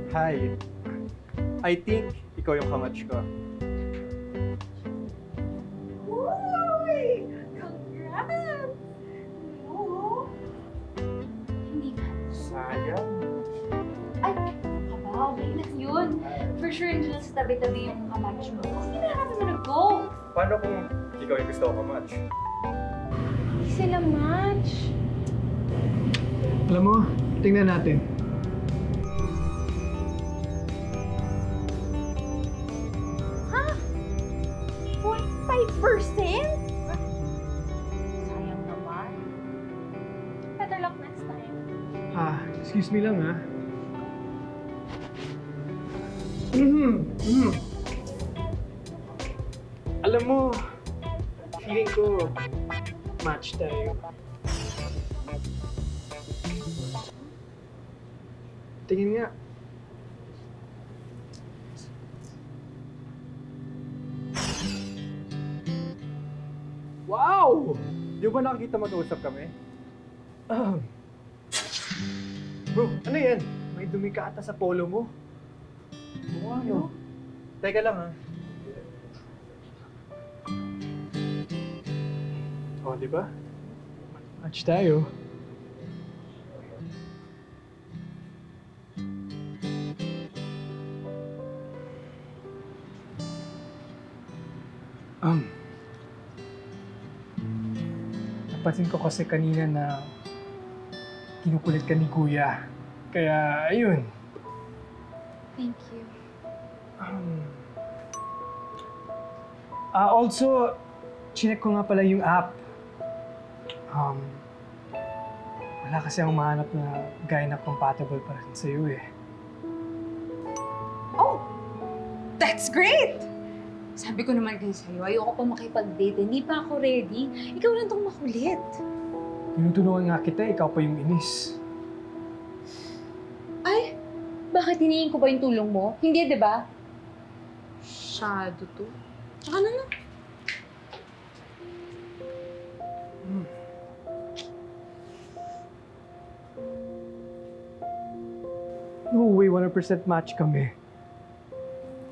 Hi. I think ikaw yung kamatch ko. Uy! Congrats! Oo. Hindi ka. Sayang. Ay, aba, okay lang yun. For sure, hindi lang sa tabi-tabi yung kamatch mo. Kasi kailangan mo nag-go. Paano kung ikaw yung gusto ko kamatch? Hindi sila match. Alam mo, tingnan natin. Ha? 0.5%? Sayang naman. Better luck next time. Excuse me lang ha. Alam mo, feeling ko, match tayo. Tingin nga. Wow! Di ba nakikita mag-uusap kami? Bro, ano yan? May dumi ka ata sa polo mo. Wow. Teka lang ha. Oh, di ba? Match tayo. Napansin ko kasi kanina na kinukulit ka ni Kuya. Kaya, ayun. Thank you. Also, chinek ko nga pala yung app. Wala kasi akong mahanap na guy na compatible para sa'yo eh. Oh, that's great! Sabi ko naman kayo sa'yo, ayoko pa makipag-date. Hindi pa ako ready. Ikaw lang tong makulit. Tinutulungan nga kita, ikaw pa yung inis. Ay, bakit hinihingi ko ba yung tulong mo? Hindi, di ba? Shadow to. Tsaka na na. No way, 100% match kami.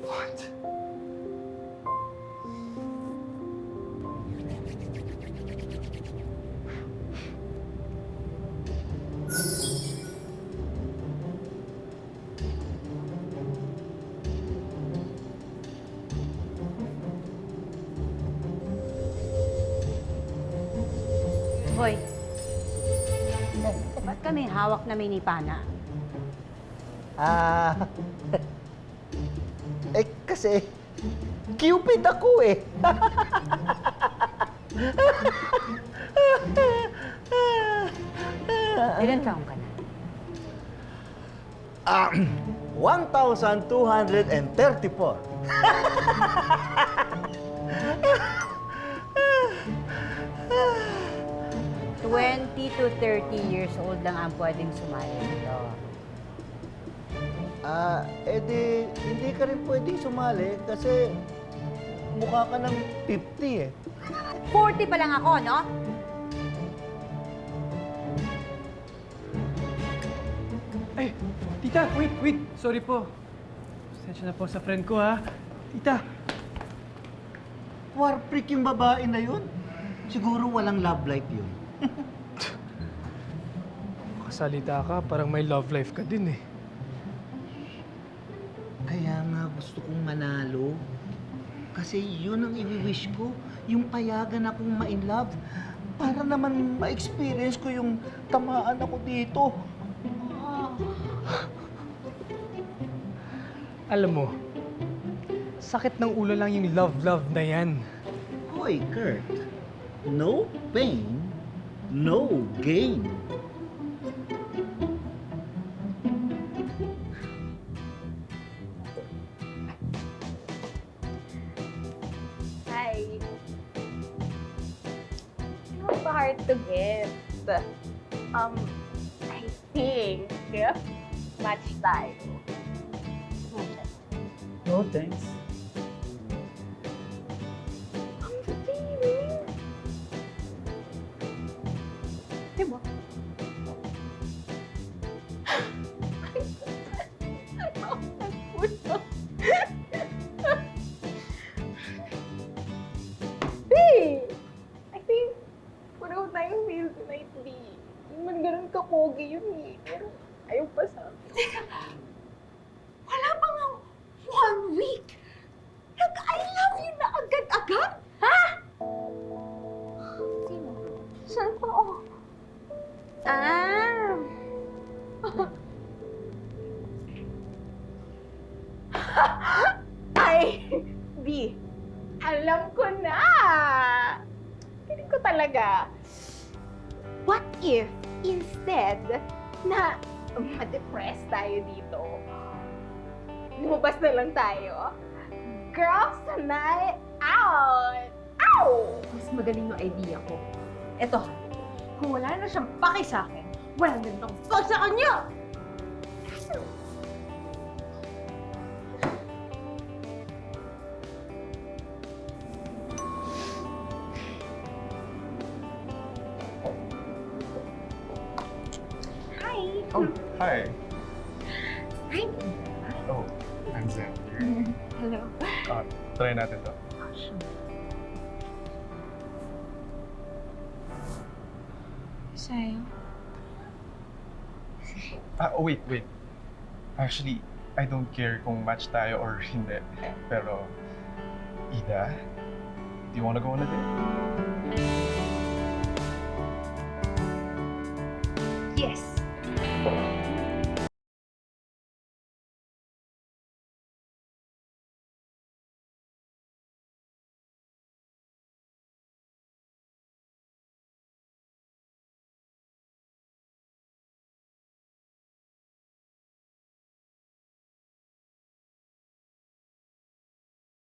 What? Hoy, ba't kami hawak na minipana? Ah, kasi Cupid ako eh. Ilan taong ka na? 1,234. 20 to 30 years old lang ang pwedeng sumali dito. Hindi ka rin pwedeng sumali kasi mukha ka ng 50 eh. 40 pa lang ako, no? Ay, tita, wait. Sorry po. Pasensya na po sa friend ko ha. Tita, War freak yung babae na yun. Siguro walang love life yun. makasalita ka, parang may love life ka din eh. Kaya nga gusto kong manalo. Kasi yun ang i-wish ko. Yung payagan akong ma-inlove. Para naman ma-experience ko yung tamaan ako dito. Alam mo, sakit ng ulo lang yung love na yan. Hoy, Kurt. No pain, no gain. Hi. Not hard to get. I think match tayo. No, thanks. Ang feeling. Diba? tonight, B. Hindi man ganun ka-pogi yun eh. Pero ayaw pa sa akin. Wala pa nga 1 week. Nag-I love you na agad-agad? Sino? Saan pa oh? Ah! Ay, B. Alam ko na! Piling ko talaga. What if, instead na ma-depress tayo dito, lumabas na lang tayo? Girls night out! Ow! Mas magaling yung idea ko. Eto, kung wala na siyang paki sa akin, wala na akong paki sa kanya! Oh, hi. Hi! Oh, I'm Zen. Hello. Try natin to. Sa'yo? Oh, wait. Actually, I don't care kung match tayo or hindi. Pero, Ida, do you wanna go on a date?